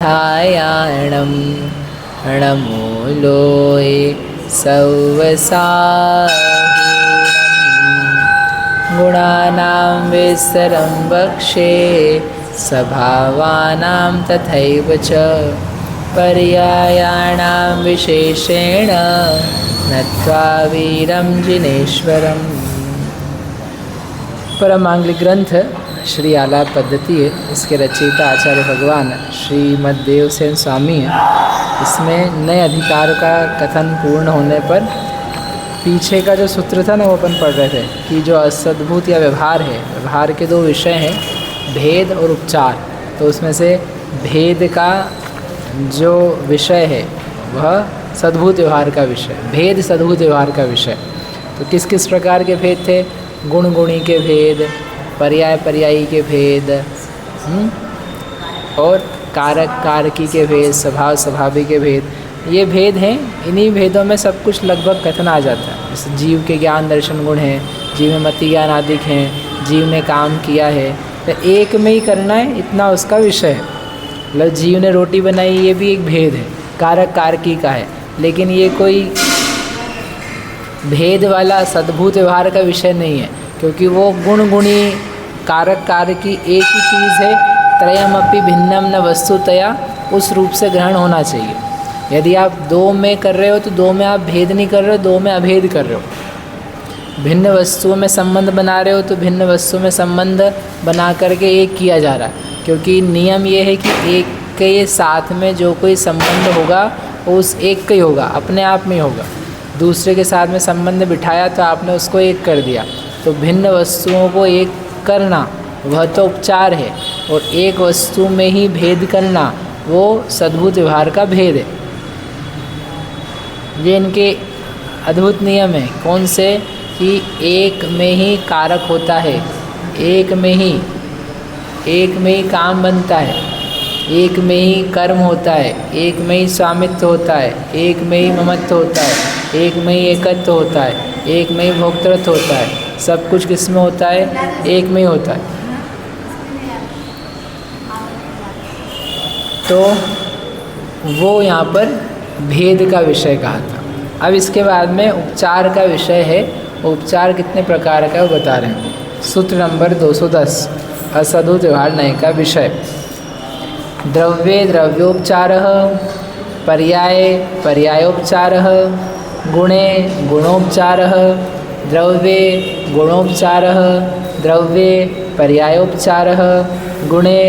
ध्यायाणं णमूलोय सौवसाहिनं गुणानां विस्तरं वक्षे स्वभावानां तथैव च पर्यायाणां विशेषेण नत्वा वीरं जिनेश्वरम्। परम मांगलिक ग्रंथ श्री आलाप पद्धति है। इसके रचयिता आचार्य भगवान श्रीमद्देव सेन स्वामी हैं। इसमें नए अधिकार का कथन पूर्ण होने पर पीछे का जो सूत्र था ना वो अपन पढ़ रहे थे कि जो असद्भूत या व्यवहार है, व्यवहार के दो विषय हैं, भेद और उपचार। तो उसमें से भेद का जो विषय है वह सद्भूत व्यवहार का विषय, भेद सद्भूत व्यवहार का विषय। तो किस किस प्रकार के भेद थे? गुण गुणी के भेद, पर्याय पर्यायी के भेद, और कारक कारकी के भेद, स्वभाव स्वभावी के भेद। ये भेद हैं। इन्हीं भेदों में सब कुछ लगभग कथन आ जाता है। जैसे जीव के ज्ञान दर्शन गुण हैं, जीव में मति ज्ञान आदि हैं, जीव ने काम किया है तो एक में ही करना है, इतना उसका विषय है। मतलब जीव ने रोटी बनाई, ये भी एक भेद है, कारक कारकी का है, लेकिन ये कोई भेद वाला सद्भूत व्यवहार का विषय नहीं है, क्योंकि वो गुण गुणी कारक कारकी एक ही चीज़ है। त्रयमपि भिन्नम न वस्तुतया, उस रूप से ग्रहण होना चाहिए। यदि आप दो में कर रहे हो तो दो में आप भेद नहीं कर रहे हो, दो में अभेद कर रहे हो। भिन्न वस्तुओं में संबंध बना रहे हो तो भिन्न वस्तुओं में संबंध बना करके एक किया जा रहा है, क्योंकि नियम ये है कि एक के साथ में जो कोई संबंध होगा वो उस एक का ही होगा, अपने आप में ही होगा। दूसरे के साथ में संबंध बिठाया तो आपने उसको एक कर दिया। तो भिन्न वस्तुओं को एक करना वह तो उपचार है, और एक वस्तु में ही भेद करना वो सद्भूत व्यवहार का भेद है। ये इनके अद्भुत नियम है। कौन से? कि एक में ही कारक होता है, एक में ही काम बनता है, एक में ही कर्म होता है, एक में ही स्वामित्व होता है, एक में ही ममत्व होता है, एक में ही एकत्व होता है, एक में ही भोक्तृत्व होता है। सब कुछ किस में होता है? एक में ही होता है। तो वो यहाँ पर भेद का विषय कहा था। अब इसके बाद में उपचार का विषय है। उपचार कितने प्रकार का है वो बता रहे हैं। सूत्र नंबर 210, असद्भूत व्यवहार नय का विषय। द्रव्ये द्रव्योपचारः, पर्याये पर्यायोपचारः, गुणे गुणोपचारः, द्रव्ये गुणोपचारः, द्रव्ये पर्यायोपचारः, गुणे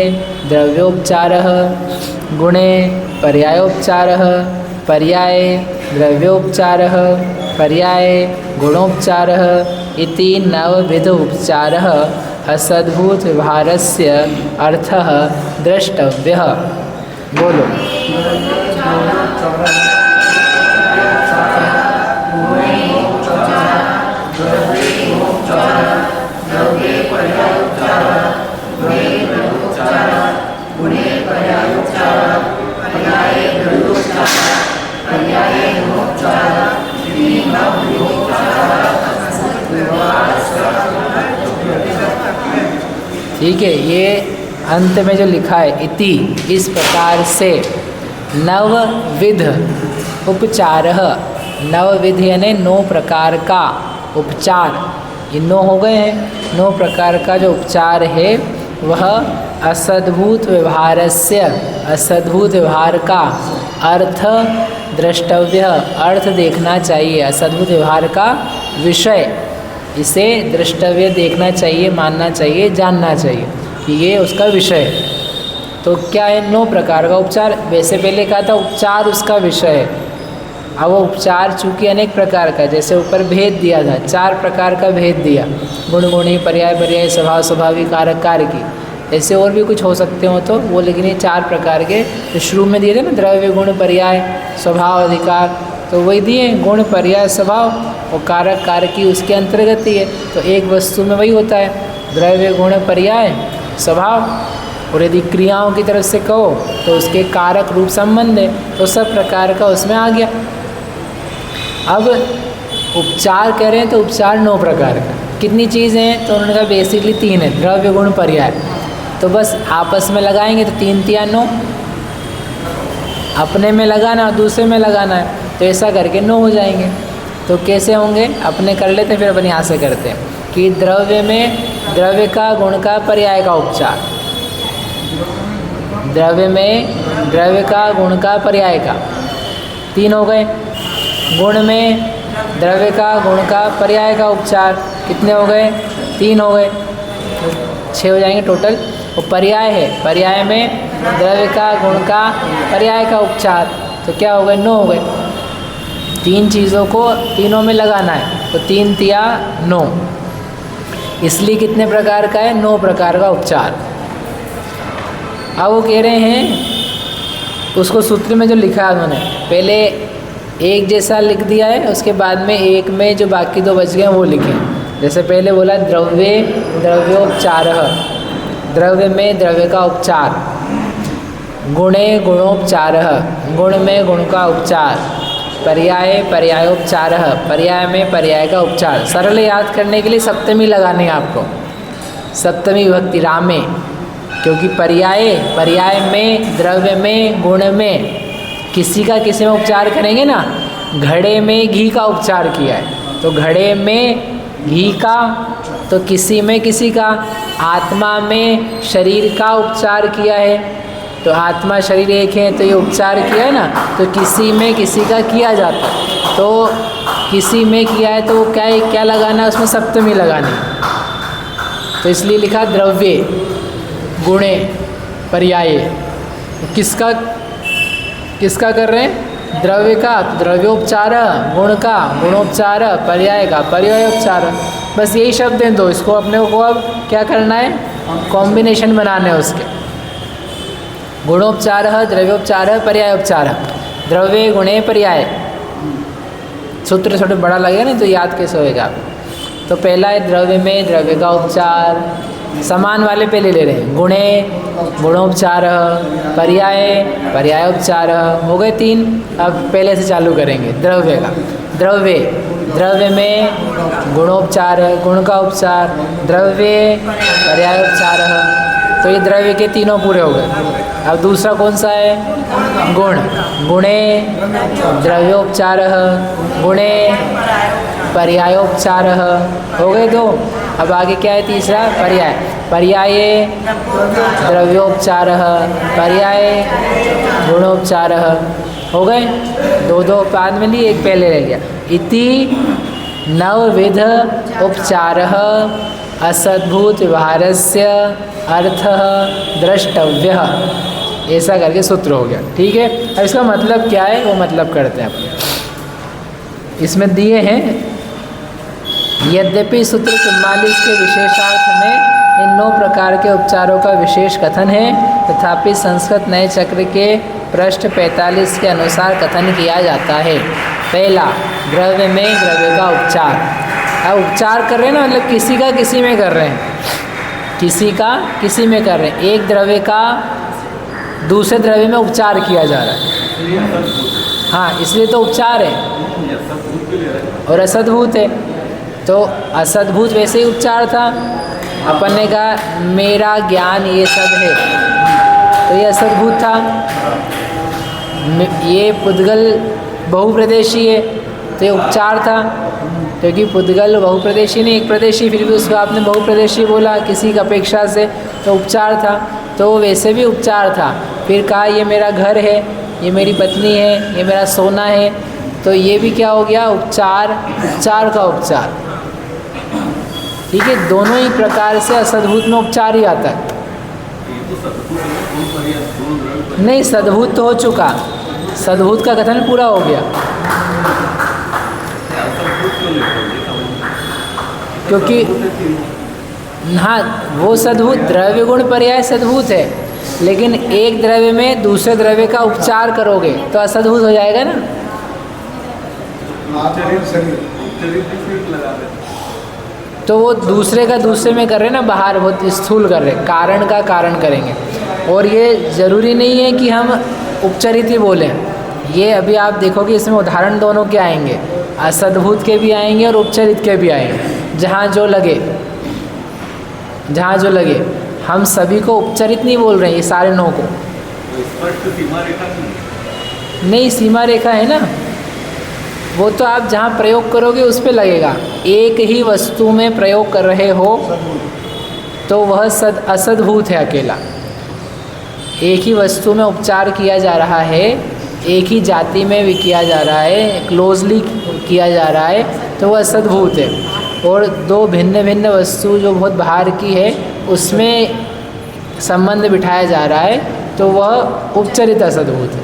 द्रव्योपचारः, गुणे पर्यायोपचारः, पर्याये द्रव्योपचारः, पर्याये गुणोपचारः इति नवविध उपचारः असद्भूत व्यवहारस्य अर्थः द्रष्टव्यः। बोलो। ठीक है, ये अंत में जो लिखा है इति, इस प्रकार से नवविध उपचारः, नवविध यानी 9 प्रकार का उपचार, ये 9 हो गए हैं। 9 प्रकार का जो उपचार है वह असद्भूत व्यवहारस्य, असद्भूत व्यवहार का अर्थ द्रष्टव्य, अर्थ देखना चाहिए। असद्भूत व्यवहार का विषय, इसे द्रष्टव्य देखना चाहिए, मानना चाहिए, जानना चाहिए कि ये उसका विषय है। तो क्या है? 9 प्रकार का उपचार। वैसे पहले कहा था उपचार उसका विषय है। अब वो उपचार चूँकि अनेक प्रकार का, जैसे ऊपर भेद दिया था, 4 प्रकार का भेद दिया, गुण गुणी, पर्याय पर्याय, स्वभाव स्वभावी, कारक कारकी। ऐसे और भी कुछ हो सकते हो तो वो, लेकिन ये 4 प्रकार के तो शुरू में दिए थे ना, द्रव्य गुण पर्याय स्वभाव अधिकार, तो वही दिए गुण पर्याय स्वभाव, और कारक कारकी उसके अंतर्गत ही है। तो एक वस्तु में वही होता है, द्रव्य गुण पर्याय स्वभाव। और यदि क्रियाओं की तरफ से कहो तो उसके कारक रूप संबंध है, तो सब प्रकार का उसमें आ गया। अब उपचार कह रहे हैं तो उपचार 9 प्रकार का। कितनी चीज़ें हैं? तो उन्होंने कहा बेसिकली 3 है, द्रव्य गुण पर्याय। तो बस आपस में लगाएंगे तो 3 तिया 9, अपने में लगाना और दूसरे में लगाना है, तो ऐसा करके 9 हो जाएंगे। तो कैसे होंगे, अपने कर लेते फिर अपन यहाँ से करते हैं कि द्रव्य में द्रव्य का गुण का पर्याय का उपचार, द्रव्य में द्रव्य का गुण का पर्याय का 3 हो गए। गुण में द्रव्य का गुण का पर्याय का उपचार कितने हो गए, 3 हो गए, 6 हो जाएंगे टोटल। और पर्याय है, पर्याय में द्रव्य का गुण का पर्याय का उपचार, तो क्या हो गए, 9 हो गए। 3 चीज़ों को तीनों में लगाना है, तो 3 तिया 9, इसलिए कितने प्रकार का है, 9 प्रकार का उपचार। अब वो कह रहे हैं उसको सूत्र में जो लिखा है उन्होंने, पहले एक जैसा लिख दिया है, उसके बाद में एक में जो बाकी 2 बच गए वो लिखे। जैसे पहले बोला द्रव्ये द्रव्योपचारः, द्रव्य में द्रव्य का उपचार, गुणे गुणोपचारः, गुण में गुण का उपचार, पर्याय पर्यायोपचारः, पर्याय में पर्याय का उपचार। सरल याद करने के लिए सप्तमी लगानी है आपको, सप्तमी विभक्ति रामे, क्योंकि पर्याय में द्रव्य में गुण में किसी का किसी में उपचार करेंगे ना। घड़े में घी का उपचार किया है, तो घड़े में घी का, तो किसी में किसी का। आत्मा में शरीर का उपचार किया है, तो आत्मा शरीर एक है, तो ये उपचार किया है ना, तो किसी में किसी का किया जाता है। तो किसी में किया है तो क्या है, क्या लगाना है उसमें, सप्तमी लगानी, तो इसलिए लिखा द्रव्ये गुणे पर्याये। किसका किसका कर रहे हैं, द्रव्य का द्रव्योपचार, गुण का गुणोपचार, पर्याय का पर्यायोपचार। बस यही शब्द हैं 2, इसको अपने को अब क्या करना है, कॉम्बिनेशन बनाने हैं उसके। गुणोपचार द्रव्योपचार पर्यायोपचार, द्रव्य गुणे पर्याय। सूत्र थोड़ा बड़ा लगेगा नहीं तो याद कैसे होएगा। तो पहला है द्रव्य में द्रव्य का उपचार, समान वाले पहले ले रहे हैं, गुणे गुणोपचार, पर्याय पर्यायोपचार, हो गए 3। अब पहले से चालू करेंगे द्रव्य का। द्रव्य में गुणोपचार, गुण का उपचार, द्रव्य पर्यायोपचार, तो ये द्रव्य के तीनों पूरे हो गए। अब दूसरा कौन सा है, गुण, गुणे द्रव्योपचार, गुणे पर्यायोपचार, हो गए 2। अब आगे क्या है, तीसरा पर्याय द्रव्योपचार, पर्याय गुणोपचार, हो गए 2 बाद में लिए, एक पहले रह गया। इति नवविध उपचारः असद्भूत व्यवहारस्य अर्थः द्रष्टव्यः, ऐसा करके सूत्र हो गया। ठीक है, अब इसका मतलब क्या है वो मतलब करते हैं आप। इसमें दिए हैं, यद्यपि सूत्र 44 के विशेषार्थ में इन 9 प्रकार के उपचारों का विशेष कथन है, तथापि संस्कृत नए चक्र के पृष्ठ 45 के अनुसार कथन किया जाता है। पहला, द्रव्य में द्रव्य का उपचार। अब उपचार कर रहे हैं ना, मतलब किसी का किसी में कर रहे हैं, किसी का किसी में कर रहे हैं। एक द्रव्य का दूसरे द्रव्य में उपचार किया जा रहा है, हाँ, इसलिए तो उपचार है। और असद्भूत है, तो असद्भूत वैसे ही उपचार था। अपन ने कहा मेरा ज्ञान ये सब है, तो ये असद्भूत था। ये पुद्गल बहुप्रदेशी है, तो ये उपचार था, क्योंकि पुद्गल बहुप्रदेशी नहीं एक प्रदेशी, फिर भी उसको आपने बहुप्रदेशी बोला किसी की अपेक्षा से, तो उपचार था। तो वैसे भी उपचार था। फिर कहा ये मेरा घर है, ये मेरी पत्नी है, ये मेरा सोना है, तो ये भी क्या हो गया, उपचार, उपचार का उपचार। ठीक है, दोनों ही प्रकार से असद्भूत में उपचार ही आता है। नहीं, सद्भूत तो हो चुका, सद्भूत का कथन पूरा हो गया, क्योंकि हाँ वो सद्भूत द्रव्य गुण पर्याय सद्भूत है, लेकिन एक द्रव्य में दूसरे द्रव्य का उपचार करोगे तो असद्भूत हो जाएगा ना। तो वो दूसरे का दूसरे में कर रहे हैं ना, बाहर बहुत स्थूल कर रहे हैं, कारण का कारण करेंगे। और ये ज़रूरी नहीं है कि हम उपचरित ही बोलें, ये अभी आप देखोगे इसमें उदाहरण दोनों के आएंगे, असद्भूत के भी आएंगे और उपचरित के भी आएंगे, जहाँ जो लगे, जहाँ जो लगे। हम सभी को उपचरित नहीं बोल रहे हैं, ये सारे 9 को, स्पष्ट सीमा रेखा नहीं, सीमा रेखा है ना, वो तो आप जहाँ प्रयोग करोगे उस पे लगेगा। एक ही वस्तु में प्रयोग कर रहे हो तो वह असद्भूत है अकेला। एक ही वस्तु में उपचार किया जा रहा है, एक ही जाति में भी किया जा रहा है, क्लोजली किया जा रहा है, तो वह असद्भूत है। और दो भिन्न भिन्न वस्तु जो बहुत बाहर की है उसमें संबंध बिठाया जा रहा है, तो वह उपचरित असद्भूत है।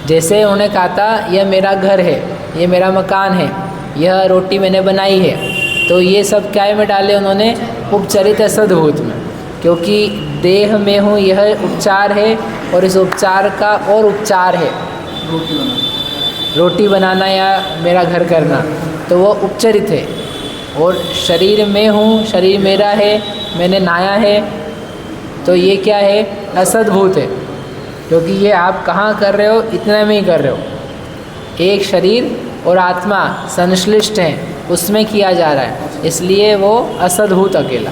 जैसे उन्होंने कहा था यह मेरा घर है, ये मेरा मकान है, यह रोटी मैंने बनाई है, तो ये सब क्या में डाले उन्होंने? उपचरित असद्भूत में, क्योंकि देह में हूँ यह उपचार है और इस उपचार का और उपचार है रोटी बनाना या मेरा घर करना, तो वो उपचरित है। और शरीर में हूँ, शरीर मेरा है, मैंने नहाया है, तो ये क्या है? असद्भूत है, क्योंकि ये आप कहाँ कर रहे हो? इतना में ही कर रहे हो। एक शरीर और आत्मा संश्लिष्ट हैं, उसमें किया जा रहा है, इसलिए वो असद्भूत अकेला।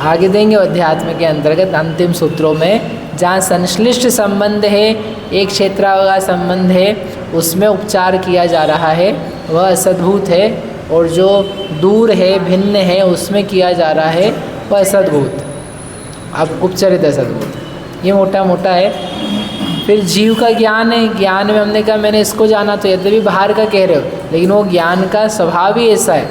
आगे देंगे अध्यात्म के अंतर्गत अंतिम सूत्रों में, जहाँ संश्लिष्ट संबंध है, एक क्षेत्र का संबंध है, उसमें उपचार किया जा रहा है, वह असद्भूत है। और जो दूर है, भिन्न है, उसमें किया जा रहा है, वह असद्भूत। अब उपचरित असद्भूत, ये मोटा मोटा है। फिर जीव का ज्ञान है, ज्ञान में हमने कहा मैंने इसको जाना, तो यद्यपि बाहर का कह रहे हो, लेकिन वो ज्ञान का स्वभाव ही ऐसा है,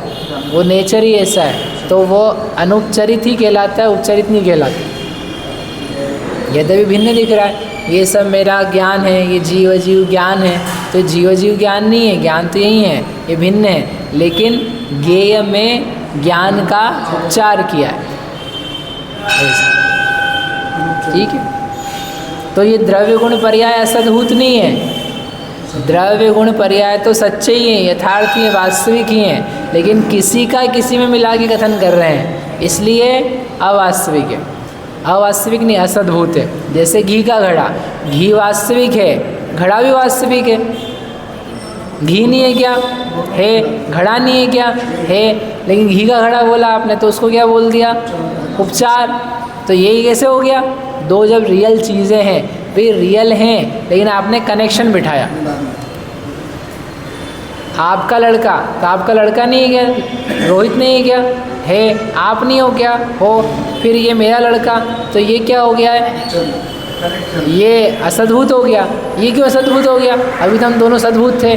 वो नेचर ही ऐसा है, तो वो अनुपचरित ही कहलाता है, उपचरित नहीं कहलाता। यद्यपि भिन्न दिख रहा है, ये सब मेरा ज्ञान है, ये जीव ज्ञान है, तो जीव ज्ञान नहीं है, ज्ञान तो यही है, ये भिन्न है, लेकिन ज्ञेय में ज्ञान का उपचार किया है, ठीक है। तो ये द्रव्य गुण पर्याय असद्भूत नहीं है। द्रव्य गुण पर्याय तो सच्चे ही हैं, यथार्थ ही हैं, वास्तविक ही हैं, लेकिन किसी का किसी में मिला के कथन कर रहे हैं, इसलिए अवास्तविक है। अवास्तविक नहीं, असद्भूत है। जैसे घी का घड़ा, घी वास्तविक है, घड़ा भी वास्तविक है। घी नहीं है क्या? है। घड़ा नहीं है क्या? है। लेकिन घी का घड़ा बोला आपने, तो उसको क्या बोल दिया? उपचार। तो यही कैसे हो गया? दो जब रियल चीज़ें हैं, वे रियल हैं, लेकिन आपने कनेक्शन बिठाया। आपका लड़का, तो आपका लड़का नहीं है क्या? रोहित नहीं है क्या? है। आप नहीं हो क्या? हो। फिर ये मेरा लड़का, तो ये क्या हो गया है? ये असद्भूत हो गया। ये क्यों असद्भूत हो गया? अभी तो हम दोनों सद्भूत थे।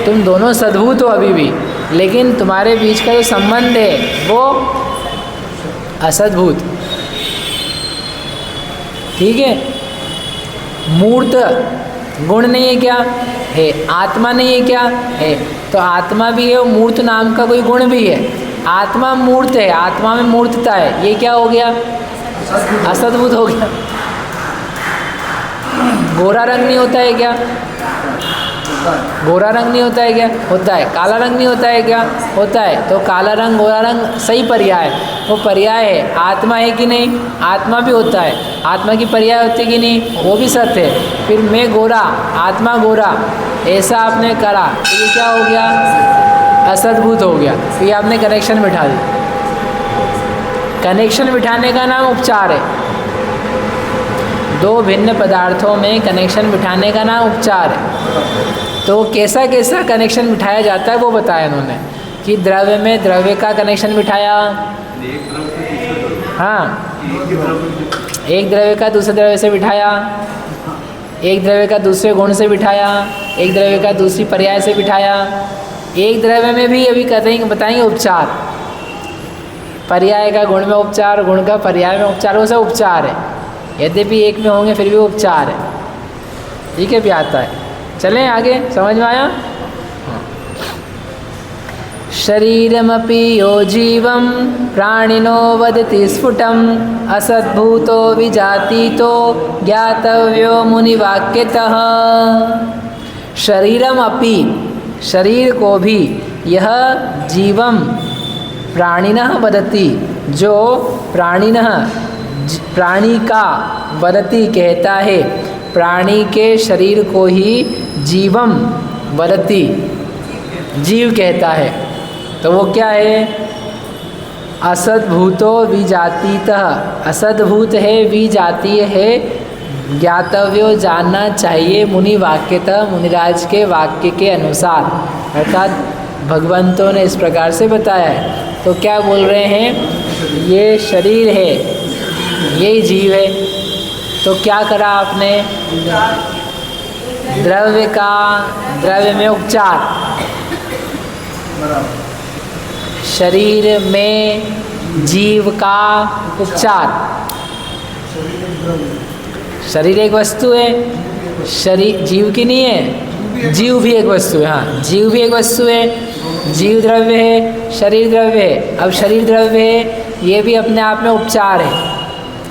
तुम दोनों सद्भूत हो अभी भी, लेकिन तुम्हारे बीच का जो संबंध है वो असद्भूत, ठीक है। मूर्त गुण नहीं है क्या? है। आत्मा नहीं है क्या? है। तो आत्मा भी है और मूर्त नाम का कोई गुण भी है। आत्मा मूर्त है, आत्मा में मूर्तता है, ये क्या हो गया? असद्भुत हो गया। गोरा रंग नहीं होता है क्या? गोरा रंग नहीं होता है क्या? होता है। काला रंग नहीं होता है क्या? होता है। तो काला रंग गोरा रंग सही पर्याय, वो पर्याय है। आत्मा है कि नहीं? आत्मा भी होता है। आत्मा की पर्याय होती है कि नहीं? वो भी सत्य है। फिर मैं गोरा, आत्मा गोरा, ऐसा आपने करा तो ये क्या हो गया? असद्भुत हो गया। तो ये आपने कनेक्शन बिठा दी। कनेक्शन बिठाने का नाम उपचार है। दो भिन्न पदार्थों में कनेक्शन बिठाने का नाम उपचार है। तो कैसा कैसा कनेक्शन बिठाया जाता है वो बताया उन्होंने, कि द्रव्य में द्रव्य का कनेक्शन बिठाया। हाँ, एक द्रव्य का दूसरे द्रव्य से बिठाया, एक द्रव्य का दूसरे गुण से बिठाया, एक द्रव्य का दूसरी पर्याय से बिठाया। एक द्रव्य में भी अभी कहेंगे, बताएंगे उपचार। पर्याय का गुण में उपचार, गुण का पर्याय में उपचार, वो सब उपचार है। यद्यपि एक में होंगे फिर भी उपचार है, ठीक है। भी आता है। चलें आगे, समझ में आया? शरीरमपि यो जीवं प्राणिनो वदति स्फुटं असद्भूतो विजातीतो ज्ञातव्यो मुनिवाक्यतः। शरीरम अपि, शरीर को भी, यह जीवम प्राणिनः वदति, जो प्राणिनः प्राणी का, वदति कहता है, प्राणी के शरीर को ही जीवम वदति, जीव कहता है। तो वो क्या है? असद्भूतो विजातीतः, असद्भूत है, विजातीय है, ज्ञातव्यो जानना चाहिए मुनि वाक्यतः, मुनिराज के वाक्य के अनुसार, अर्थात भगवंतों ने इस प्रकार से बताया है। तो क्या बोल रहे हैं, ये शरीर है, ये जीव है। तो क्या करा आपने, द्रव्य में उपचार, शरीर में जीव का उपचार। शरीर एक वस्तु है, शरीर जीव की नहीं है, जीव भी एक वस्तु है। हाँ, जीव भी एक वस्तु है, जीव द्रव्य है, शरीर द्रव्य है। अब शरीर द्रव्य है, ये भी अपने आप में उपचार है,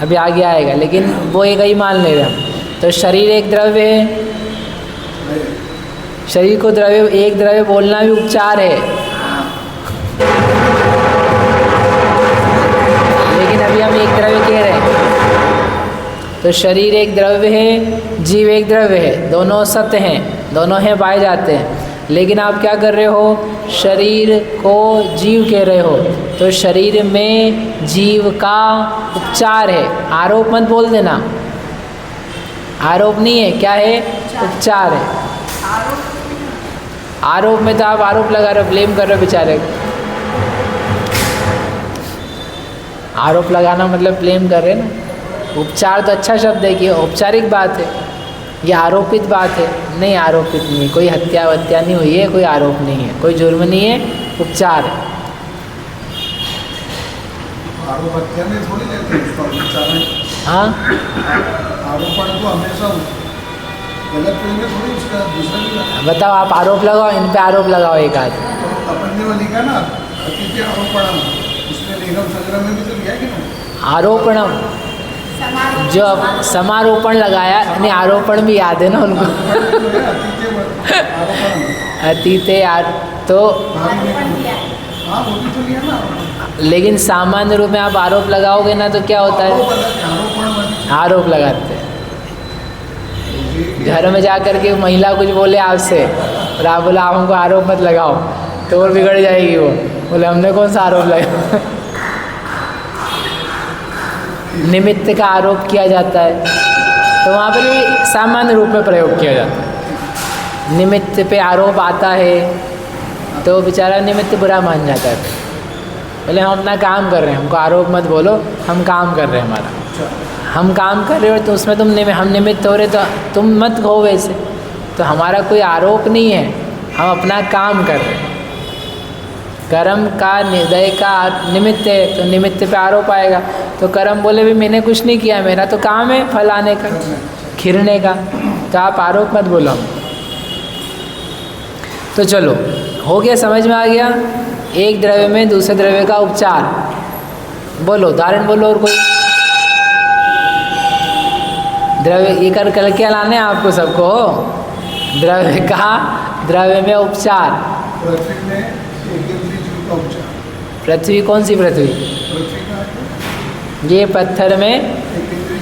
अभी आगे आएगा, लेकिन वो एक ही मान ले रहे हम। तो शरीर एक द्रव्य है, शरीर को द्रव्य, एक द्रव्य बोलना भी उपचार है। लेकिन अभी हम एक द्रव्य कह रहे हैं। तो शरीर एक द्रव्य है, जीव एक द्रव्य है, दोनों सत्य हैं, दोनों हैं, पाए जाते हैं। लेकिन आप क्या कर रहे हो, शरीर को जीव कह रहे हो, तो शरीर में जीव का उपचार है। आरोप मत बोल देना, आरोप नहीं है, क्या है, उपचार है। आरोप में तो आप आरोप लगा रहे हो, ब्लेम कर रहे हो बेचारे को। आरोप लगाना मतलब ब्लेम कर रहे हैं ना। उपचार तो अच्छा शब्द है कि औपचारिक बात है, ये आरोपित बात है। नहीं, आरोपित नहीं, कोई हत्या वत्या नहीं हुई है, कोई आरोप नहीं है, कोई जुर्म नहीं है, उपचार है। आरोप हत्या में थोड़ी देते हैं, उसका उपचार है। हाँ, आरोपण तो हमेशा गलत करेंगे थोड़ी, उसका दूसरा भी। बताओ, आप आरोप लगाओ, इन पे आरोप लगाओ एक आध। तो अपन ने वो लिखा ना, अतिथि आरोपणम, उसमें लेखक संग्रह में भी तो लिया कि ना, आरोपणम, जो समारोपण लगाया, यानी आरोपण भी याद है ना उनको। अतीते तो लेकिन सामान्य रूप में आप आरोप लगाओगे ना तो क्या होता है, आरोप लगाते हैं। घर में जा कर के महिला कुछ बोले आपसे और आप बोला आप हमको आरोप मत लगाओ, तो और बिगड़ जाएगी वो। बोले हमने कौन सा आरोप लगाया। निमित्त का आरोप किया जाता है, तो वहाँ पर भी सामान्य रूप में प्रयोग किया जाता है। निमित्त पे आरोप आता है तो बेचारा निमित्त बुरा मान जाता है। बोले हम अपना काम कर रहे हैं, हमको आरोप मत बोलो, हम काम कर रहे हैं, हमारा हम काम कर रहे हो, तो उसमें हम निमित्त हो रहे, तो तुम मत कहो वैसे। तो हमारा कोई आरोप नहीं है, हम अपना काम कर रहे हैं। कर्म का निर्दय का निमित्त है, तो निमित्त पे आरोप आएगा। तो कर्म बोले भी मैंने कुछ नहीं किया, मेरा तो काम है फल आने का, खिरने का, तो आप आरोप मत बोलो। तो चलो, हो गया, समझ में आ गया। एक द्रव्य में दूसरे द्रव्य का उपचार। बोलो, उदाहरण बोलो और कोई। द्रव्य ये कर क्या लाने आपको सबको, द्रव्य में उपचार। पृथ्वी कौन सी पृथ्वी, ये पत्थर में,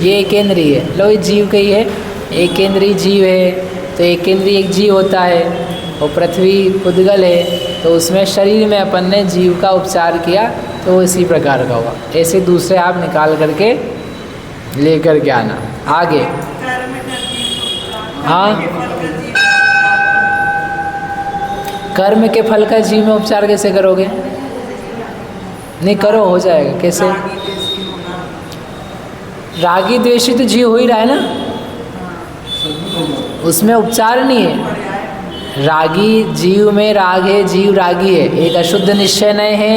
ये एक केंद्रीय है। लो, ये जीव का ही है, एक केंद्रीय जीव है, तो एक केंद्रीय एक जीव होता है, और पृथ्वी उद्गल है, तो उसमें शरीर में अपन ने जीव का उपचार किया, तो वो इसी प्रकार का हुआ। ऐसे दूसरे आप निकाल करके लेकर के आना आगे। हाँ, कर्म के फल का जीव में उपचार कैसे करोगे? नहीं करो, हो जाएगा। कैसे? रागी द्वेषी तो जीव हो ही रहा है ना, उसमें उपचार नहीं है। रागी जीव में राग है, जीव रागी है। एक अशुद्ध निश्चय नय है,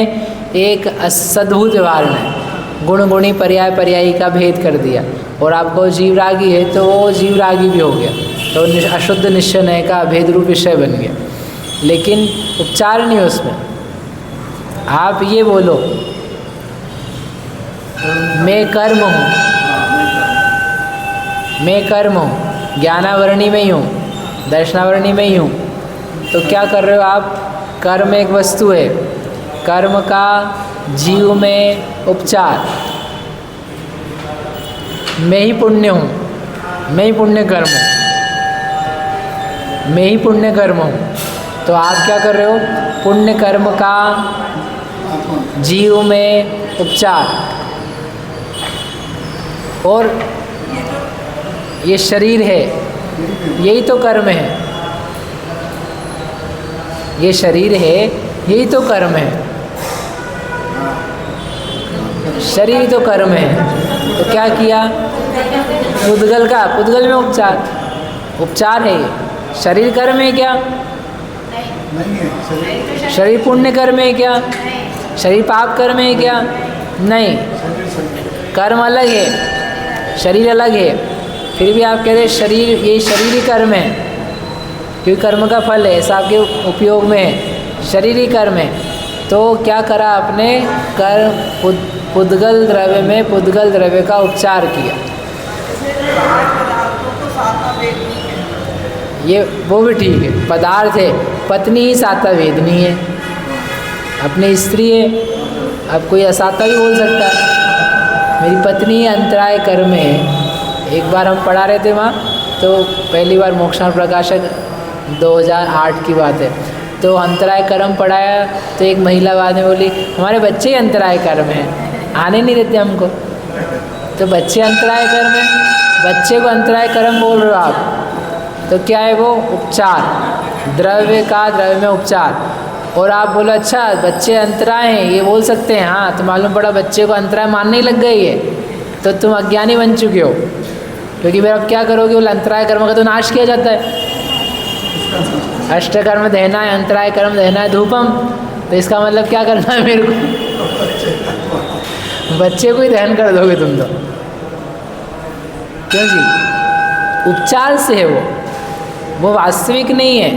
एक असद्भुत व्यवहार है। गुण गुणी पर्याय पर्यायी का भेद कर दिया, और आपको जीव रागी है तो वो जीव रागी भी हो गया, तो अशुद्ध निश्चय नय का भेद रूप विषय बन गया। लेकिन उपचार नहीं है उसमें। आप ये बोलो, मैं कर्म हूँ, मैं कर्म हूँ, ज्ञानावरणी में ही हूँ, दर्शनावरणी में ही हूँ। तो क्या कर रहे हो आप? कर्म एक वस्तु है, कर्म का जीव में उपचार। मैं ही पुण्य हूँ, मैं ही पुण्य कर्म हूँ, मैं ही पुण्य कर्म हूँ। तो आप क्या कर रहे हो? पुण्य कर्म का जीव में उपचार। और ये शरीर है, यही तो कर्म है। ये शरीर है, यही तो कर्म है। शरीर तो कर्म है, तो क्या किया? पुद्गल में उपचार है ये। शरीर कर्म है क्या? नहीं है। शरीर पुण्य कर्म है क्या? शरीर पाप कर्म है क्या? नहीं, कर्म अलग है, शरीर अलग है। फिर भी आप कहते हैं शरीर, ये शरीर ही कर्म है, क्योंकि कर्म का फल है, ऐसा आपके उपयोग में है, शरीर ही कर्म है। तो क्या करा आपने? पुद्गल द्रव्य में पुद्गल द्रव्य का उपचार किया। ये वो भी ठीक है, पदार्थ है। पत्नी ही साता वेदनी है, अपनी स्त्री है, अब कोई असाता भी बोल सकता है। मेरी पत्नी अंतराय कर्म है। एक बार हम पढ़ा रहे थे वहाँ, तो पहली बार मोक्षाण प्रकाशक 2008 की बात है, तो अंतराय कर्म पढ़ाया, तो एक महिला बाद में बोली हमारे बच्चे ही अंतराय कर्म हैं, आने नहीं देते हमको। तो बच्चे अंतराय कर्म है, बच्चे को अंतराय कर्म बोल रहे हो आप, तो क्या है वो? उपचार, द्रव्य का द्रव्य में उपचार। और आप बोलो अच्छा बच्चे अंतराय हैं, ये बोल सकते हैं, हाँ, तो मालूम पड़ा बच्चे को अंतराय मानने ही लग गई है, तो तुम अज्ञानी बन चुके हो। क्योंकि फिर अब क्या करोगे? बोले अंतराय कर्म का तो नाश किया जाता है। अष्टकर्म दहना है, अंतराय कर्म दहना है धूपम, तो इसका मतलब क्या करना है मेरे को? बच्चे को ही दहन कर दोगे तुम तो। क्यों जी? उपचार से है वो वास्तविक नहीं है।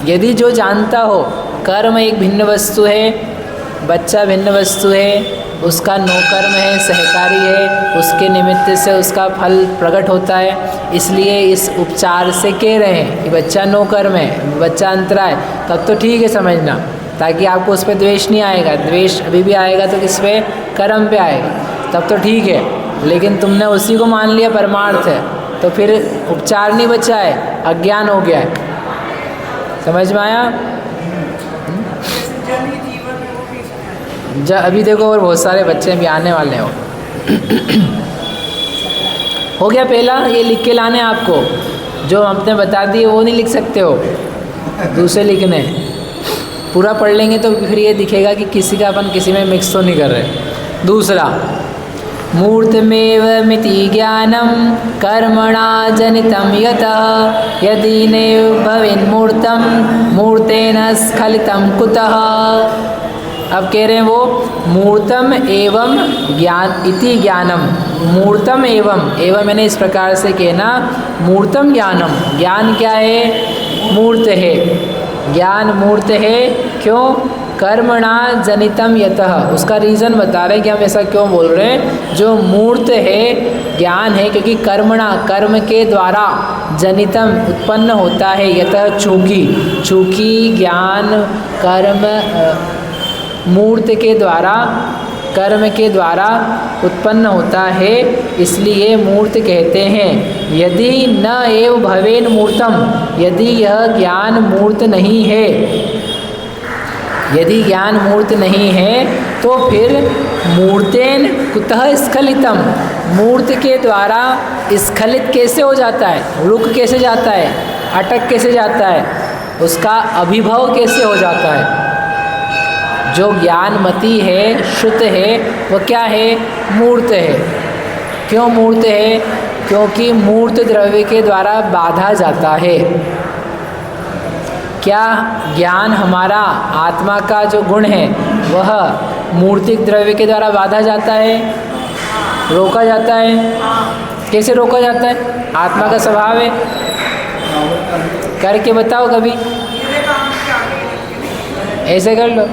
यदि जो जानता हो कर्म एक भिन्न वस्तु है, बच्चा भिन्न वस्तु है, उसका नौकर्म है, सहकारी है, उसके निमित्त से उसका फल प्रकट होता है, इसलिए इस उपचार से कह रहे हैं कि बच्चा नौकर्म है, बच्चा अंतराय, तब तो ठीक है समझना, ताकि आपको उस पर द्वेष नहीं आएगा। द्वेष अभी भी आएगा तो किस पे? कर्म पे आएगा, तब तो ठीक है। लेकिन तुमने उसी को मान लिया परमार्थ है, तो फिर उपचार नहीं बचा है, अज्ञान हो गया है। समझ में आया? अभी देखो और बहुत सारे बच्चे भी आने वाले हो। हो गया पहला, ये लिख के लाने आपको, जो हमने बता दिए वो नहीं लिख सकते हो, दूसरे लिखने। पूरा पढ़ लेंगे तो फिर ये दिखेगा कि किसी का अपन किसी में मिक्स तो नहीं कर रहे। दूसरा, मूर्तमेव मिति ज्ञानम कर्मणा जनितं यतः यदि नैव भवेन्मूर्तं मूर्तेन स्खलितं कुतः। अब कह रहे हैं वो मूर्तम एवं ज्ञान इति ज्ञानम, मूर्तम एवं मैंने इस प्रकार से कहना, मूर्तम ज्ञानम, ज्ञान क्या है? मूर्त है, ज्ञान मूर्त है। क्यों? कर्मणा जनितम यतः, उसका रीज़न बता रहे हैं कि हम ऐसा क्यों बोल रहे हैं। जो मूर्त है, ज्ञान है, क्योंकि कर्मणा, कर्म के द्वारा, जनितम उत्पन्न होता है, यतः चूँकि ज्ञान कर्म मूर्त के द्वारा, कर्म के द्वारा उत्पन्न होता है, इसलिए मूर्त कहते हैं। यदि न एव भवेन मूर्तम, यदि यह ज्ञान मूर्त नहीं है, यदि ज्ञान मूर्त नहीं है, तो फिर मूर्तेन कुतः स्खलितम, मूर्त के द्वारा स्खलित कैसे हो जाता है? रुक कैसे जाता है? अटक कैसे जाता है? उसका अभिभव कैसे हो जाता है? जो ज्ञानमती है, शुद्ध है, वो क्या है? मूर्त है। क्यों मूर्त है? क्योंकि मूर्त द्रव्य के द्वारा बाधा जाता है। क्या ज्ञान हमारा आत्मा का जो गुण है वह मूर्तिक द्रव्य के द्वारा बाधा जाता है, रोका जाता है? कैसे रोका जाता है? आत्मा का स्वभाव है, करके बताओ कभी, ऐसे कर लो।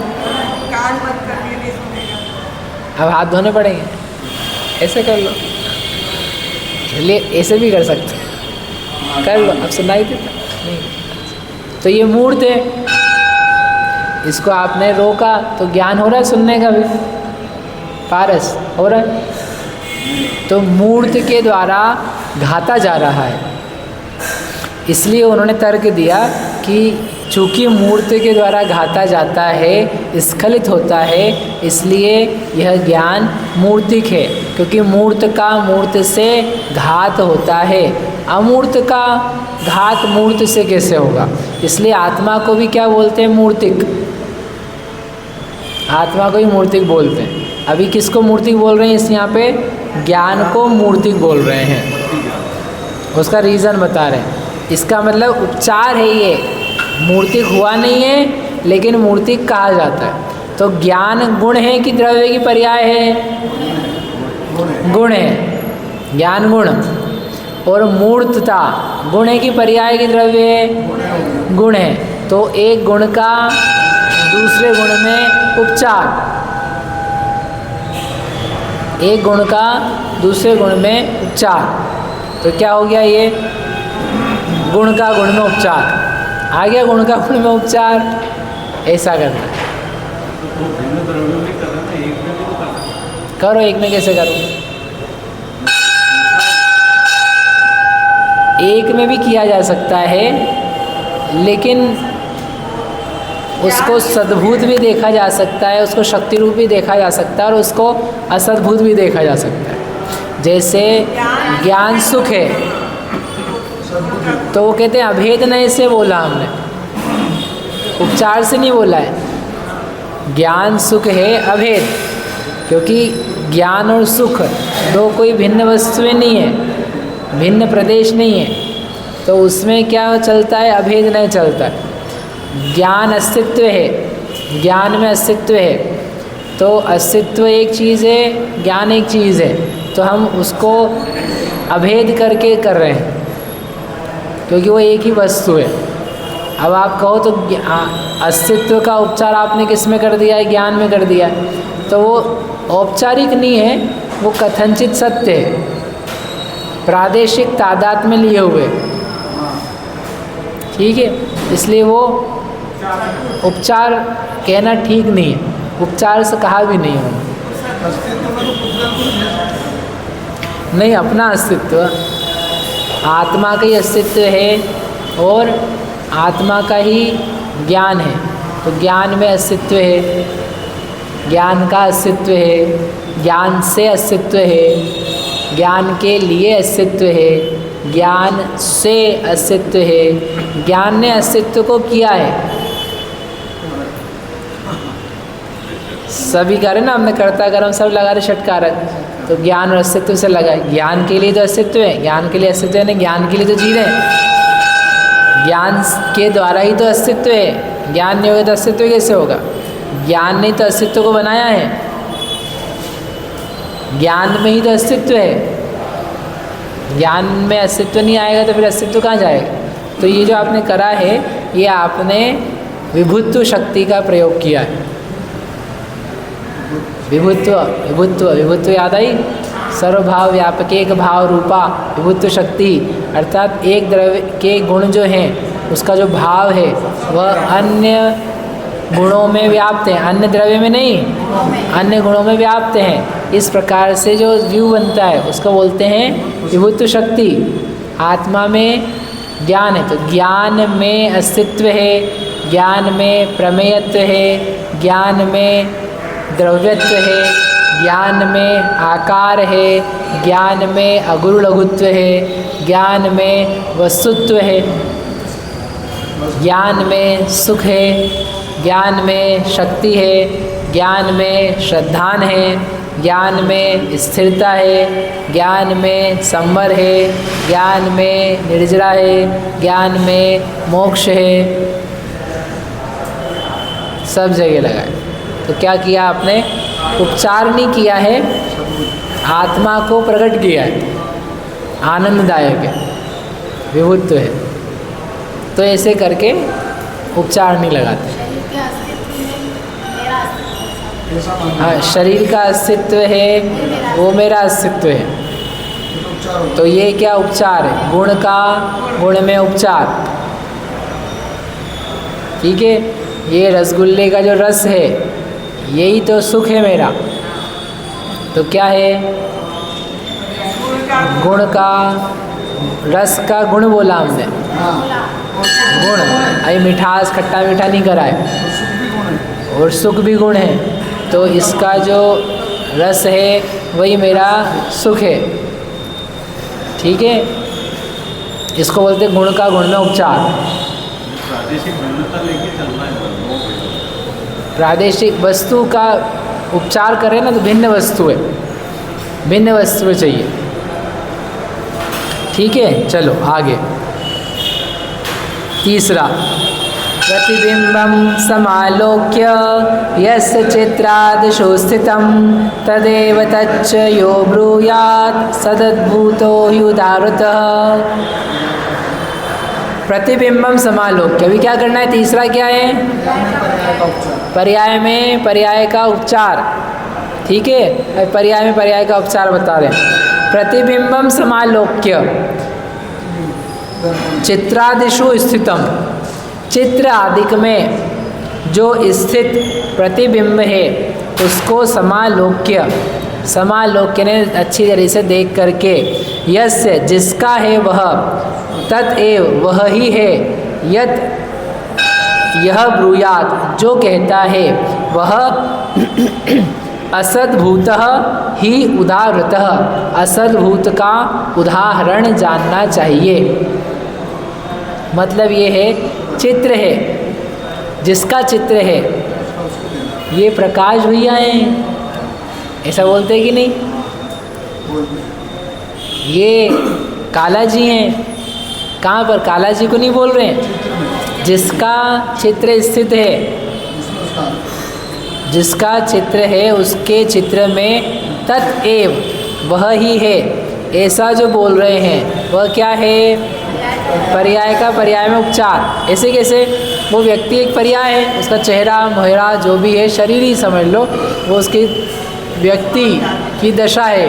अब हाथ धोने पड़ेंगे, ऐसे कर लो, चलिए ऐसे भी कर सकते हैं, कर लो। अब सुनाई देता नहीं, तो ये मूर्त है, इसको आपने रोका तो ज्ञान हो रहा है, सुनने का भी पारस हो रहा है। तो मूर्त के द्वारा घाता जा रहा है, इसलिए उन्होंने तर्क दिया कि चूँकि मूर्त के द्वारा घाता जाता है, स्खलित होता है, इसलिए यह ज्ञान मूर्तिक है, क्योंकि मूर्त का मूर्त से घात होता है। अमूर्त का घात मूर्त से कैसे होगा? इसलिए आत्मा को भी क्या बोलते हैं? मूर्तिक। आत्मा को ही मूर्तिक बोलते हैं। अभी किसको मूर्तिक बोल रहे हैं? इस यहाँ पे ज्ञान को मूर्तिक बोल रहे हैं। उसका रीज़न बता रहे हैं। इसका मतलब उपचार है ये, मूर्तिक हुआ नहीं है लेकिन मूर्तिक कहा जाता है। तो ज्ञान गुण है कि द्रव्य की पर्याय है? गुण है, ज्ञान गुण। और मूर्तता गुण है कि पर्याय की द्रव्य है? गुण है। तो एक गुण का दूसरे गुण में उपचार, एक गुण का दूसरे गुण में उपचार। तो क्या हो गया ये? गुण का गुण में उपचार आ गया। गुण का गुण में उपचार ऐसा करना है। करो, एक में कैसे करो? एक में भी किया जा सकता है, लेकिन उसको सद्भूत भी देखा जा सकता है, उसको शक्ति रूप भी देखा जा सकता है, और उसको असद्भूत भी देखा जा सकता है। जैसे ज्ञान सुख है, तो वो कहते हैं अभेद नहीं से बोला हमने, उपचार से नहीं बोला है। ज्ञान सुख है अभेद, क्योंकि ज्ञान और सुख दो कोई भिन्न वस्तुएं नहीं है, भिन्न प्रदेश नहीं है। तो उसमें क्या चलता है? अभेद नहीं चलता है। ज्ञान अस्तित्व है, ज्ञान में अस्तित्व है। तो अस्तित्व एक चीज़ है, ज्ञान एक चीज़ है। तो हम उसको अभेद करके कर रहे हैं, क्योंकि वो एक ही वस्तु है। अब आप कहो तो अस्तित्व का उपचार आपने किस में कर दिया है? ज्ञान में कर दिया है। तो वो औपचारिक नहीं है, वो कथनचित सत्य है, प्रादेशिक तादाद में लिए हुए। ठीक है, इसलिए वो उपचार कहना ठीक नहीं है, उपचार से कहा भी नहीं होगा। नहीं, अपना अस्तित्व, आत्मा का ही अस्तित्व है और आत्मा का ही ज्ञान है। तो ज्ञान में अस्तित्व है, ज्ञान का अस्तित्व है, ज्ञान से अस्तित्व है, ज्ञान के लिए अस्तित्व है, ज्ञान से अस्तित्व है। ज्ञान ने अस्तित्व को किया है। सभी करे ना, हमने कर्ता कर्म सब लगा रहे षटकारक, तो ज्ञान और अस्तित्व से लगा। ज्ञान के लिए तो अस्तित्व है, ज्ञान के लिए अस्तित्व है, नहीं ज्ञान के लिए तो जी रहे हैं। ज्ञान के द्वारा ही तो अस्तित्व है, ज्ञान नहीं होगा तो अस्तित्व कैसे होगा? ज्ञान ने तो अस्तित्व को बनाया है, ज्ञान में ही तो अस्तित्व है। ज्ञान में अस्तित्व नहीं आएगा तो फिर अस्तित्व कहाँ जाएगा? तो ये जो आपने करा है, ये आपने विभुत्व शक्ति का प्रयोग किया है। विभुत्व विभुत्व विभुत्व याद आई? सर्वभाव व्यापक एक भाव रूपा विभुत्व शक्ति, अर्थात एक द्रव्य के गुण जो हैं उसका जो भाव है वह अन्य गुणों में व्याप्त है, अन्य द्रव्य में नहीं, अन्य गुणों में व्याप्त हैं। इस प्रकार से जो व्यू बनता है उसको बोलते हैं विभुत्व शक्ति। आत्मा में ज्ञान है, तो ज्ञान में अस्तित्व है, ज्ञान में प्रमेयत्व है, ज्ञान में द्रव्यत्व है, ज्ञान में आकार है, ज्ञान में अगुरु लघुत्व है, ज्ञान में वस्तुत्व है, ज्ञान में सुख है, ज्ञान में शक्ति है, ज्ञान में श्रद्धान है, ज्ञान में स्थिरता है, ज्ञान में संवर है, ज्ञान में निर्जरा है, ज्ञान में मोक्ष है। सब जगह लगाए। तो क्या किया आपने? उपचार नहीं किया है, आत्मा को प्रकट किया है, आनंददायक है, विभुत्व है। तो ऐसे करके उपचार नहीं लगाते। हाँ, शरीर का अस्तित्व है, वो मेरा अस्तित्व है। तो ये क्या उपचार है? गुण का गुण में उपचार। ठीक है, ये रसगुल्ले का जो रस है यही तो सुख है मेरा। तो क्या है? गुण का, रस का गुण बोला हमने, हाँ और सुख भी गुण, है, अभी मिठास खट्टा मीठा नहीं करा है, और सुख भी गुण है। और सुख भी गुण है। तो इसका जो रस है वही मेरा सुख है। ठीक है, इसको बोलते हैं गुण का गुण में उपचार। प्रादेशिक भिन्नता लेके चलना है धर्मों पे। प्रादेशिक वस्तु का उपचार करें ना तो भिन्न वस्तु है, भिन्न वस्तु चाहिए। ठीक है, चलो आगे। तीसरा, प्रतिबिंबम समालोक्य यस्य चित्रादिषु स्थितं तदेव तच्च यो ब्रूयात् सदद्भूतो हि उदाहृतः। प्रतिबिंबम समालोक्य, अभी क्या करना है? तीसरा क्या है? पर्याय का उपचार। पर्याय में पर्याय का उपचार। ठीक है, अब पर्याय में पर्याय का उपचार बता रहे हैं। प्रतिबिंबम समालोक्य चित्रादिषु स्थितम, चित्र आदिक में जो स्थित प्रतिबिंब है उसको समालोक्य, समालोक्य ने अच्छी तरह से देख करके, यस्य जिसका है वह, तत्एव वह ही है, यत यह ब्रूयात जो कहता है वह, असद्भूतः ही उदाहृतः, असद्भूत का उदाहरण जानना चाहिए। मतलब ये है, चित्र है, जिसका चित्र है, ये प्रकाश भैया हैं, ऐसा बोलते हैं कि नहीं? ये काला जी हैं, कहाँ पर? काला जी को नहीं बोल रहे हैं, जिसका चित्र स्थित है, जिसका चित्र है उसके चित्र में तत्एव वह ही है, ऐसा जो बोल रहे हैं वह क्या है? पर्याय का पर्याय में उपचार। ऐसे कैसे? वो व्यक्ति एक पर्याय है, उसका चेहरा मोहरा जो भी है, शरीर ही समझ लो, वो उसकी व्यक्ति की दशा है,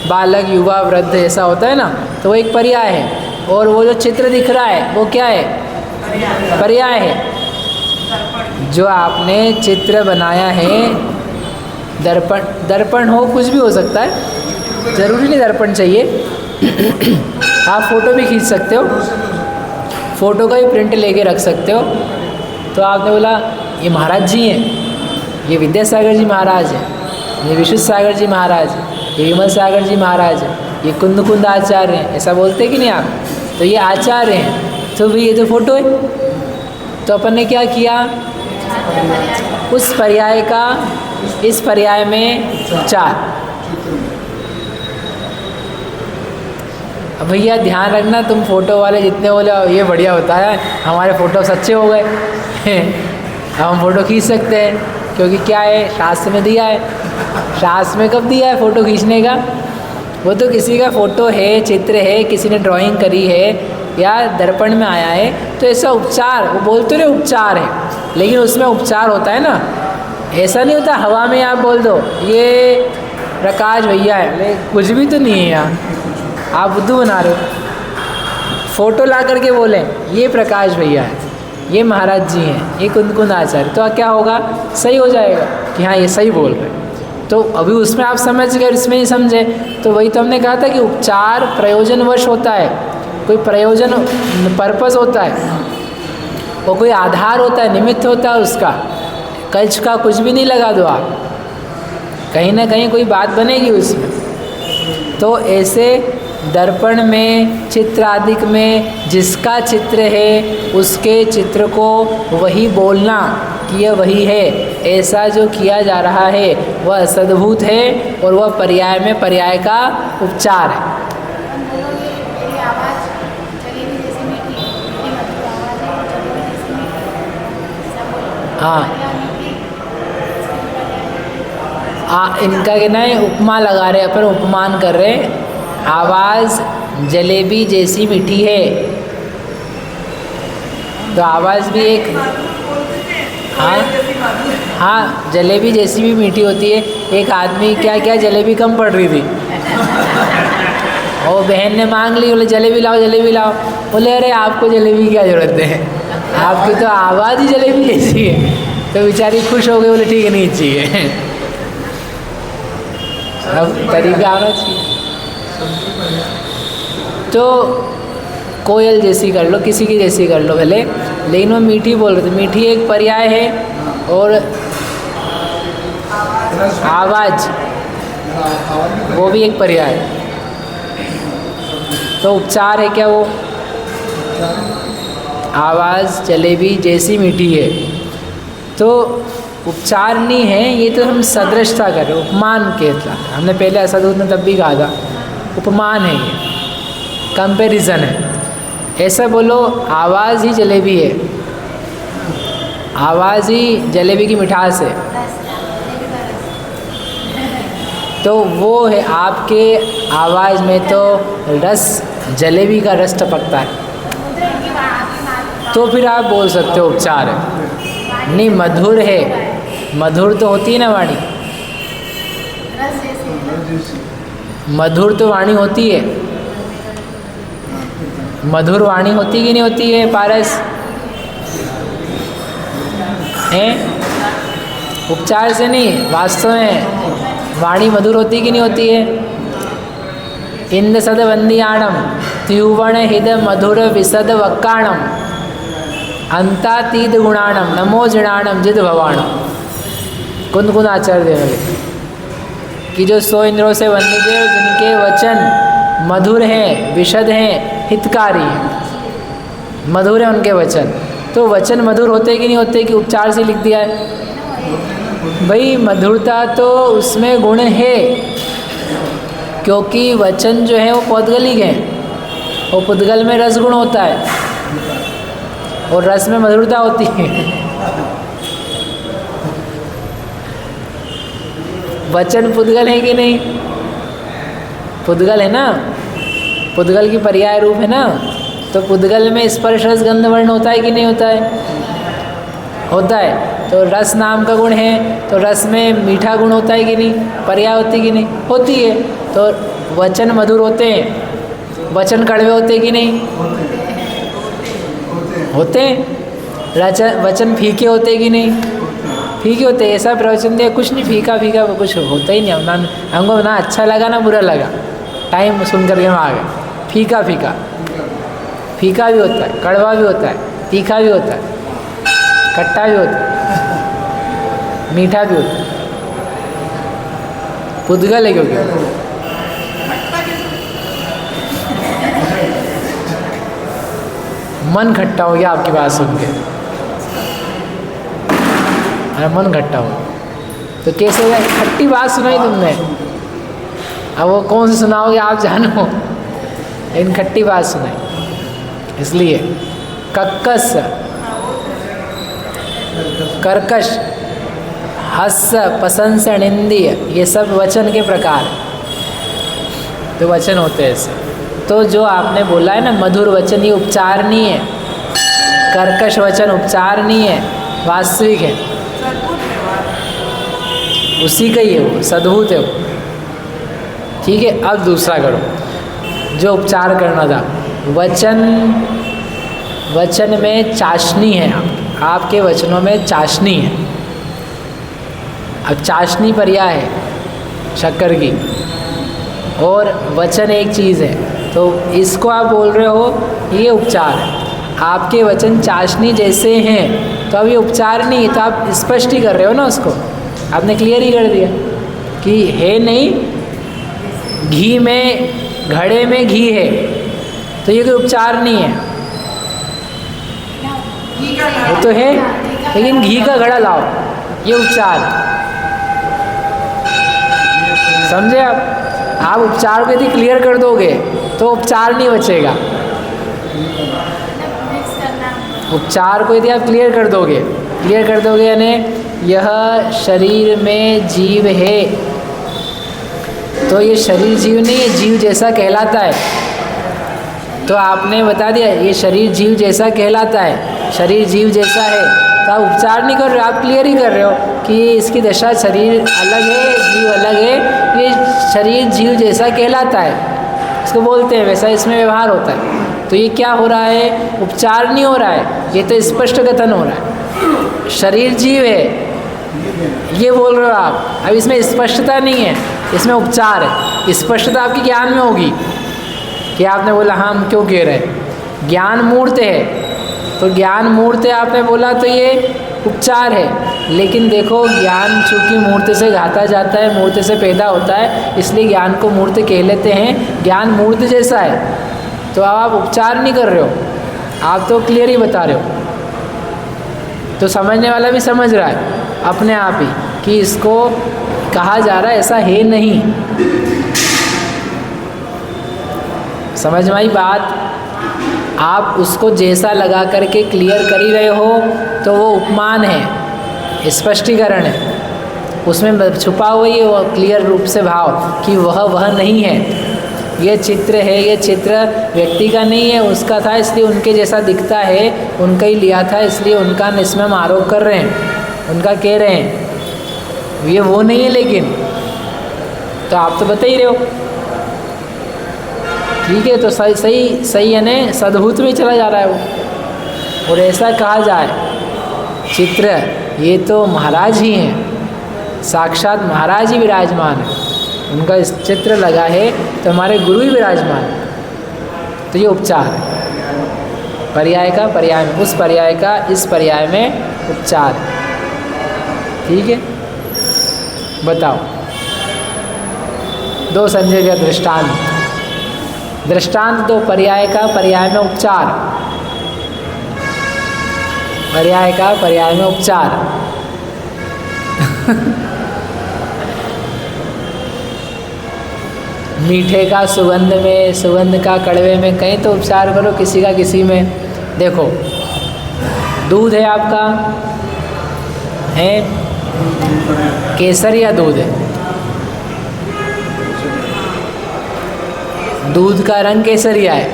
बालक युवा वृद्ध ऐसा होता है ना, तो वो एक पर्याय है। और वो जो चित्र दिख रहा है वो क्या है? पर्याय है। जो आपने चित्र बनाया है, दर्पण, दर्पण हो, कुछ भी हो सकता है, ज़रूरी नहीं दर्पण चाहिए। आप फ़ोटो भी खींच सकते हो, फ़ोटो का भी प्रिंट लेके रख सकते हो। तो आपने बोला ये महाराज जी हैं, ये विद्यासागर जी महाराज हैं, ये विशुद्ध सागर जी महाराज हैं, ये विमल सागर जी महाराज हैं, ये कुंद आचार्य हैं, ऐसा बोलते कि नहीं आप? तो ये आचार्य हैं, तो भाई ये तो फ़ोटो है। तो अपन ने क्या किया? उस पर्याय का इस पर्याय में उपचार। अब भैया ध्यान रखना, तुम फ़ोटो वाले जितने बोले ये बढ़िया होता है, हमारे फ़ोटो सच्चे हो गए, अब हम फ़ोटो खींच सकते हैं, क्योंकि क्या है, शास्त्र में दिया है। शास्त्र में कब दिया है फ़ोटो खींचने का? वो तो किसी का फ़ोटो है, चित्र है, किसी ने ड्राइंग करी है या दर्पण में आया है, तो ऐसा उपचार, वो बोलते रहे उपचार है, लेकिन उसमें उपचार होता है ना। ऐसा नहीं होता हवा में आप बोल दो ये प्रकाश भैया है, कुछ भी तो नहीं है यार, आप बुद्धू बना रहे हो। फ़ोटो ला करके बोलें ये प्रकाश भैया है, ये महाराज जी हैं, ये कुंद आचार्य, तो क्या होगा? सही हो जाएगा कि हाँ ये सही बोल रहे हैं। तो अभी उसमें आप समझ गए, इसमें नहीं समझे, तो वही तो हमने कहा था कि उपचार प्रयोजनवश होता है, कोई प्रयोजन पर्पस होता है, वो कोई आधार होता है, निमित्त होता है उसका। कल्च का कुछ भी नहीं लगा दो आप, कहीं ना कहीं कोई बात बनेगी उसमें। तो ऐसे दर्पण में, चित्र आदिक में जिसका चित्र है उसके चित्र को वही बोलना कि यह वही है, ऐसा जो किया जा रहा है वह सद्भूत है और वह पर्याय में पर्याय का उपचार है। हाँ, इनका कहना है उपमा लगा रहे, अपन उपमान कर रहे हैं। आवाज़ जलेबी जैसी मीठी है, तो आवाज़ भी एक, हाँ जलेबी जैसी भी मीठी होती है। एक आदमी क्या जलेबी कम पड़ रही थी और बहन ने मांग ली, बोले जलेबी लाओ जलेबी लाओ। बोले अरे आपको जलेबी की क्या ज़रूरत है, आपकी तो आवाज़ ही जलेबी जैसी है। तो बेचारी खुश हो गई, बोले ठीक है नहीं चाहिए। अब तरीका आना चाहिए। तो कोयल जैसी कर लो, किसी की जैसी कर लो भले, लेकिन वो मीठी बोल रहे थे। मीठी एक पर्याय है और आवाज़ वो भी एक पर्याय है। तो उपचार है क्या वो? आवाज़ जलेबी जैसी मीठी है, तो उपचार नहीं है ये, तो हम सदृशता कर रहे हैं, उपमान के साथ। हमने पहले असदूत में तब भी कहा था, उपमान है ये, कंपैरिजन है। ऐसा बोलो आवाज़ ही जलेबी है, आवाज़ ही जलेबी की मिठास है, तो वो है आपके आवाज़ में तो रस, जलेबी का रस टपकता है, तो फिर आप बोल सकते हो उपचार है। नहीं, मधुर है, मधुर तो होती है ना वाणी, मधुर तो वाणी होती है, मधुर वाणी होती कि नहीं होती है पारस? हैं? उपचार से नहीं, वास्तव में वाणी मधुर होती कि नहीं होती है? इंद सद वंदियाणम त्युवण हिद मधुर विसद वक्काणम अंतातीत गुणाणम नमो जिणाणम जिद भवाणम। कुंद कुंद आचार्य देने लगे कि जो 100 इंद्रों से वंदित है, जिनके वचन मधुर हैं, विशद हैं, हितकारी हैं, मधुर है उनके वचन। तो वचन मधुर होते कि नहीं होते कि उपचार से लिख दिया है? भाई मधुरता तो उसमें गुण है, क्योंकि वचन जो है वो पौद्गलिक हैं, और पुद्गल में रस गुण होता है और रस में मधुरता होती है। वचन पुद्गल है कि नहीं? पुद्गल है ना, पुद्गल की पर्याय रूप है ना, तो पुद्गल में स्पर्श रस गंध वर्ण होता है कि नहीं होता है? होता है। तो रस नाम का गुण है, तो रस में मीठा गुण होता है कि नहीं? पर्याय होती कि नहीं? होती है। तो वचन मधुर होते हैं, वचन कड़वे होते कि नहीं? होते हैं। वचन फीके होते कि नहीं? फीके होते। ऐसा प्रवचन दिया कुछ नहीं, फीका फीका कुछ होता ही नहीं। हमको ना अच्छा लगा ना बुरा लगा, टाइम सुन करके हम आ गए। फीका फीका, फीका भी होता है, कड़वा भी होता है, तीखा भी होता है, खट्टा भी होता है, मीठा भी होता है। पुद्गल है क्योंकि मन खट्टा हो गया आपकी बात सुन के, अरे मन खट्टा हो तो कैसे होगा? खट्टी बात सुनाई तुमने, अब वो कौन सी सुनाओगे आप जानो, लेकिन खट्टी बात सुनाई। इसलिए कक्कस, कर्कश, हास्य, प्रशंसा, निंदीय, ये सब वचन के प्रकार तो वचन होते हैं ऐसे। तो जो आपने बोला है ना मधुर वचन, ये उपचार नहीं है। कर्कश वचन उपचार नहीं है, वास्तविक है, उसी का ही है वो, सद्भूत है वो। ठीक है, अब दूसरा करो जो उपचार करना था। वचन में चाशनी है, आपके वचनों में चाशनी है। अब चाशनी पर्याय है शक्कर की, और वचन एक चीज़ है, तो इसको आप बोल रहे हो ये उपचार है। आपके वचन चाशनी जैसे हैं, तो अब ये उपचार नहीं है, तो आप स्पष्ट ही कर रहे हो ना उसको, आपने क्लियर ही कर दिया कि है नहीं, घी में, घड़े में घी है, तो ये कोई उपचार नहीं है। वो तो है, लेकिन घी का घड़ा लाओ, ये उपचार। समझे आप? आप उपचार को यदि क्लियर कर दोगे तो उपचार नहीं बचेगा। उपचार को यदि आप क्लियर कर दोगे यानी यह शरीर में जीव है, तो ये शरीर जीव नहीं है, जीव जैसा कहलाता है। तो आपने बता दिया ये शरीर जीव जैसा कहलाता है, शरीर जीव जैसा है, तो आप उपचार नहीं कर रहे हो, आप क्लियर ही कर रहे हो कि इसकी दशा, शरीर अलग है, जीव अलग है, ये शरीर जीव जैसा कहलाता है, इसको बोलते हैं, वैसा इसमें व्यवहार होता है। तो ये क्या हो रहा है? उपचार नहीं हो रहा है, ये तो स्पष्ट कथन हो रहा है। शरीर जीव है ये बोल रहे हो आप, अब इसमें स्पष्टता नहीं है, इसमें उपचार है। स्पष्टता आपकी ज्ञान में होगी कि आपने बोला हाँ हम क्यों कह रहे हैं, ज्ञान मूर्त है, तो ज्ञान मूर्त है आपने बोला तो ये उपचार है। लेकिन देखो ज्ञान चूँकि मूर्त से घाता जाता है, मूर्त से पैदा होता है, इसलिए ज्ञान को मूर्त कह लेते हैं। ज्ञान मूर्त जैसा है, तो आप उपचार नहीं कर रहे हो, आप तो क्लियर ही बता रहे हो। तो समझने वाला भी समझ रहा है अपने आप ही कि इसको कहा जा रहा है ऐसा है नहीं। समझ में आई बात? आप उसको जैसा लगा करके क्लियर कर ही रहे हो तो वो उपमान है, स्पष्टीकरण है, उसमें छुपा हुआ ही वो क्लियर रूप से भाव कि वह नहीं है। ये चित्र है, ये चित्र व्यक्ति का नहीं है, उसका था इसलिए उनके जैसा दिखता है, उनका ही लिया था इसलिए उनका इसमें हम आरोप कर रहे हैं, उनका कह रहे हैं ये वो नहीं है। लेकिन तो आप तो बता ही रहे हो, ठीक है। तो सही है ना, सद्भूत में चला जा रहा है वो। और ऐसा कहा जाए चित्र ये तो महाराज ही हैं, साक्षात महाराज ही विराजमान है, उनका इस चित्र लगा है तो हमारे गुरु ही विराजमान है। तो ये उपचार है, पर्याय का पर्याय में, उस पर्याय का इस पर्याय में उपचार है। ठीक है, बताओ दो संजय का दृष्टांत, दृष्टांत दो पर्याय का पर्याय में उपचार, पर्याय का पर्याय में उपचार। मीठे का सुगंध में, सुगंध का कड़वे में, कहीं तो उपचार करो, किसी का किसी में। देखो दूध है आपका, है केसर या दूध है, दूध का रंग केसरिया है,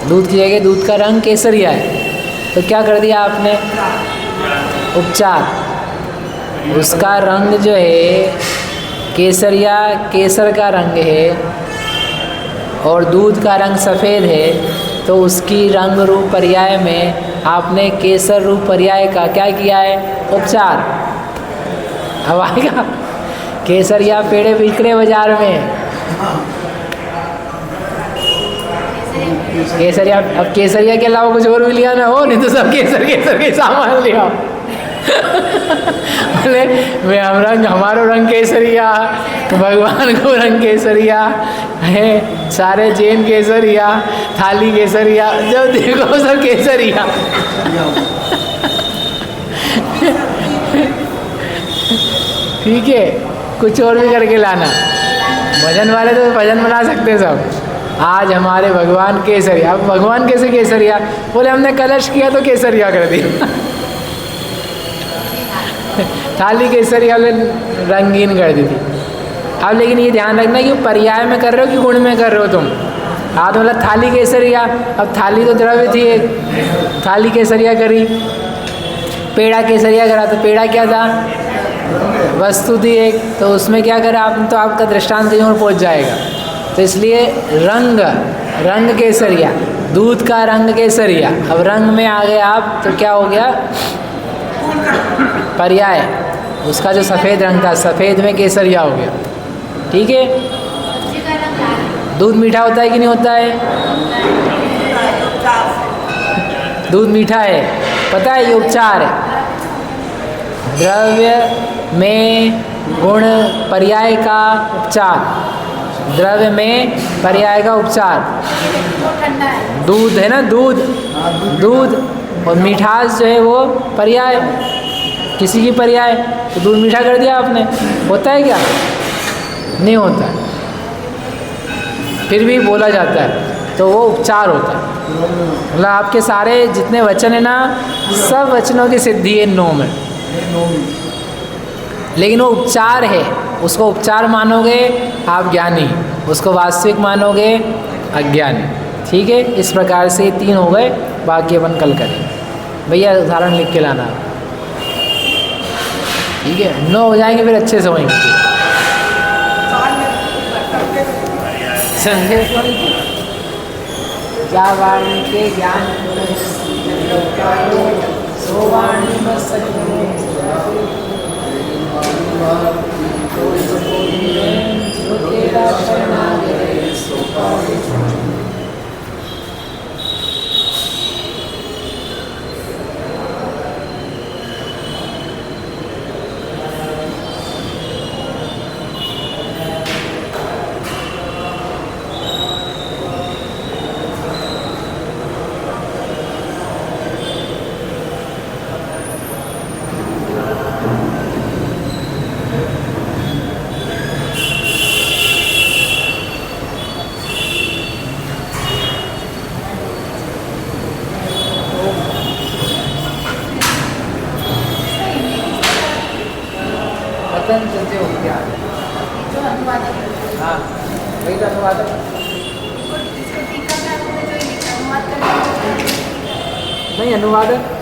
दूध की जगह दूध का रंग केसरिया है, तो क्या कर दिया आपने? उपचार। उसका रंग जो है केसरिया, केसर का रंग है, और दूध का रंग सफ़ेद है, तो उसकी रंग रूप पर्याय में आपने केसर रूप पर्याय का क्या किया है? उपचार। अब आएगा केसरिया पेड़े बिकरे बाजार में, केसरिया, अब केसरिया के अलावा कुछ और भी लिया ना हो, नहीं तो सब केसर केसर के सामान लिया। बोले मैं हम रंग, हमारो रंग केसरिया, भगवान को रंग केसरिया है, सारे जैन केसरिया, थाली केसरिया, जब देखो सब केसरिया। ठीक है, कुछ और भी करके लाना। भजन वाले तो भजन बना सकते हैं सब, आज हमारे भगवान केसरिया। अब भगवान कैसे केसरिया? बोले हमने कलश किया तो केसरिया कर दिया। थाली केसरिया रंगीन कर दी थी। अब लेकिन ये ध्यान रखना कि पर्याय में कर रहे हो कि गुण में कर रहे हो तुम। हाँ तो मतलब थाली केसरिया, अब थाली तो द्रव्य थी एक, थाली केसरिया करी। पेड़ा केसरिया करा तो पेड़ा क्या था? वस्तु थी एक, तो उसमें क्या करा आपने? तो आपका दृष्टांत कहीं और पहुँच जाएगा। तो इसलिए रंग, रंग केसरिया, दूध का रंग केसरिया। अब रंग में आ गए आप तो क्या हो गया? पर्याय, उसका जो सफ़ेद रंग था, सफ़ेद में केसरिया हो गया। ठीक है, दूध मीठा होता है कि नहीं होता है? दूध मीठा है, पता है, ये उपचार है। द्रव्य में गुण पर्याय का उपचार, द्रव्य में पर्याय का उपचार। दूध है ना, दूध, दूध और मिठास जो है वो पर्याय, किसी की पर्याय। तो दूध मीठा कर दिया आपने, होता है क्या? नहीं होता है, फिर भी बोला जाता है, तो वो उपचार होता है। मतलब आपके सारे जितने वचन है ना, सब वचनों की सिद्धि है नो में, लेकिन वो उपचार है। उसको उपचार मानोगे आप ज्ञानी, उसको वास्तविक मानोगे अज्ञानी। ठीक है, इस प्रकार से 3 हो गए, बाकी अपन कल करेंगे। भैया उदाहरण लिख के लाना। ठीक है, 9 हो जाएंगे फिर अच्छे से होंगे। जावाणी के ज्ञान सोवाणी में परिवर्तन चलते हो क्या? जो अनुवादक हाँ वही तो अनुवादक। इसको टीका में आपने जो लिखा अनुवाद करके नहीं अनुवादक